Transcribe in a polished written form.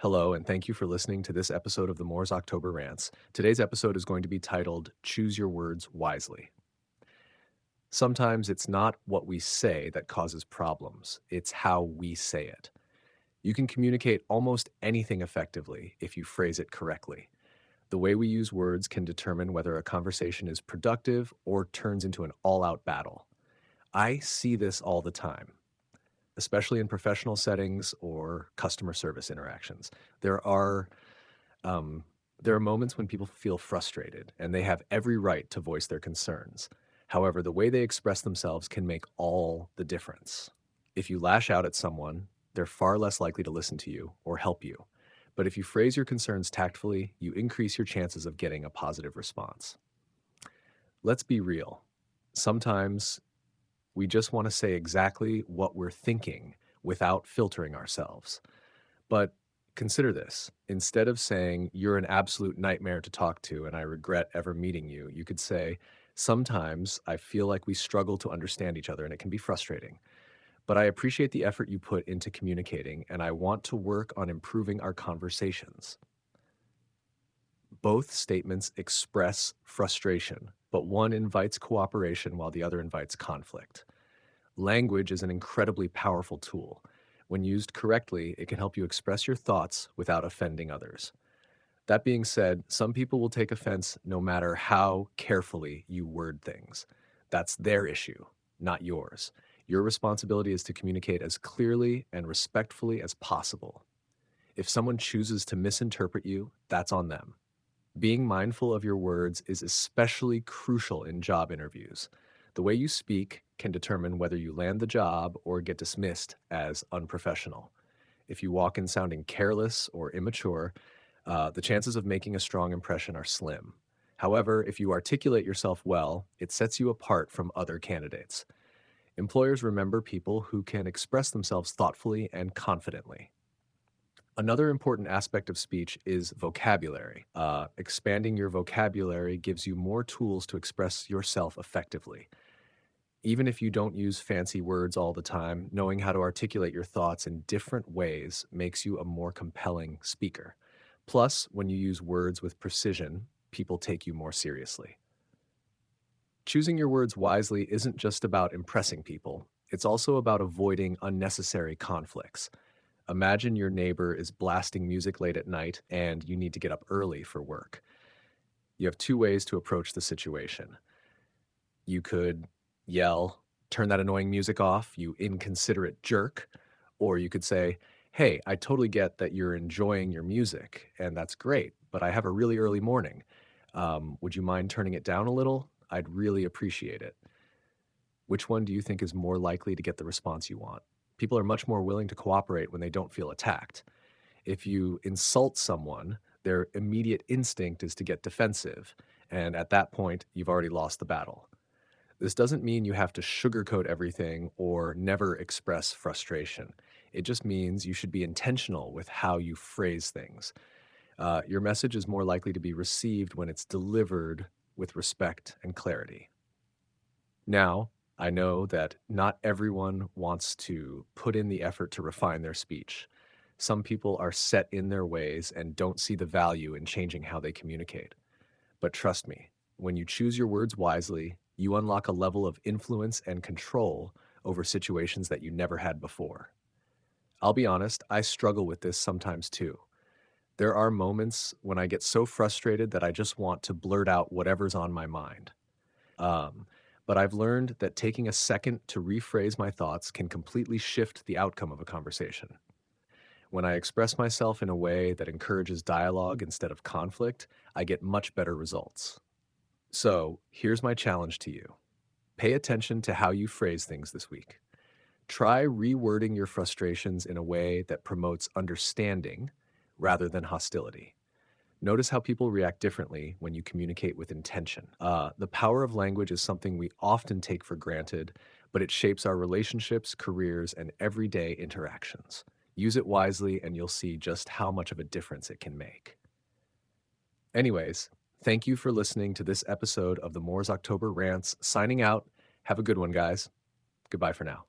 Hello, and thank you for listening to this episode of the Moore's October Rants. Today's episode is going to be titled Choose Your Words Wisely. Sometimes it's not what we say that causes problems, it's how we say it. You can communicate almost anything effectively if you phrase it correctly. The way we use words can determine whether a conversation is productive or turns into an all out battle. I see this all the time, especially in professional settings or customer service interactions. There are um, there are moments when people feel frustrated and they have every right to voice their concerns. However, the way they express themselves can make all the difference. If you lash out at someone, they're far less likely to listen to you or help you. But if you phrase your concerns tactfully, you increase your chances of getting a positive response. Let's be real. Sometimes we just want to say exactly what we're thinking without filtering ourselves. But consider this. Instead of saying, "You're an absolute nightmare to talk to, and I regret ever meeting you," you could say, "Sometimes I feel like we struggle to understand each other, and it can be frustrating. But I appreciate the effort you put into communicating, and I want to work on improving our conversations." Both statements express frustration, but one invites cooperation while the other invites conflict. Language is an incredibly powerful tool. When used correctly, it can help you express your thoughts without offending others. That being said, some people will take offense no matter how carefully you word things. That's their issue, not yours. Your responsibility is to communicate as clearly and respectfully as possible. If someone chooses to misinterpret you, that's on them. Being mindful of your words is especially crucial in job interviews. The way you speak can determine whether you land the job or get dismissed as unprofessional. If you walk in sounding careless or immature, the chances of making a strong impression are slim. However, if you articulate yourself well, it sets you apart from other candidates. Employers remember people who can express themselves thoughtfully and confidently. Another important aspect of speech is vocabulary. Expanding your vocabulary gives you more tools to express yourself effectively. Even if you don't use fancy words all the time, knowing how to articulate your thoughts in different ways makes you a more compelling speaker. Plus, when you use words with precision, people take you more seriously. Choosing your words wisely isn't just about impressing people, it's also about avoiding unnecessary conflicts. Imagine your neighbor is blasting music late at night and you need to get up early for work. You have two ways to approach the situation. You could yell, "Turn that annoying music off, you inconsiderate jerk." Or you could say, "Hey, I totally get that you're enjoying your music, and that's great, but I have a really early morning. Would you mind turning it down a little? I'd really appreciate it." Which one do you think is more likely to get the response you want? People are much more willing to cooperate when they don't feel attacked. If you insult someone, their immediate instinct is to get defensive, and at that point, you've already lost the battle. This doesn't mean you have to sugarcoat everything or never express frustration. It just means you should be intentional with how you phrase things. Your message is more likely to be received when it's delivered with respect and clarity. Now, I know that not everyone wants to put in the effort to refine their speech. Some people are set in their ways and don't see the value in changing how they communicate. But trust me, when you choose your words wisely, you unlock a level of influence and control over situations that you never had before. I'll be honest, I struggle with this sometimes too. There are moments when I get so frustrated that I just want to blurt out whatever's on my mind. Um, but I've learned that taking a second to rephrase my thoughts can completely shift the outcome of a conversation. When I express myself in a way that encourages dialogue instead of conflict, I get much better results. So, here's my challenge to you: pay attention to how you phrase things this week. Try rewording your frustrations in a way that promotes understanding rather than hostility. Notice how people react differently when you communicate with intention. The power of language is something we often take for granted, but it shapes our relationships, careers, and everyday interactions. Use it wisely, and you'll see just how much of a difference it can make. Anyways, thank you for listening to this episode of the Moore's October Rants. Signing out. Have a good one, guys. Goodbye for now.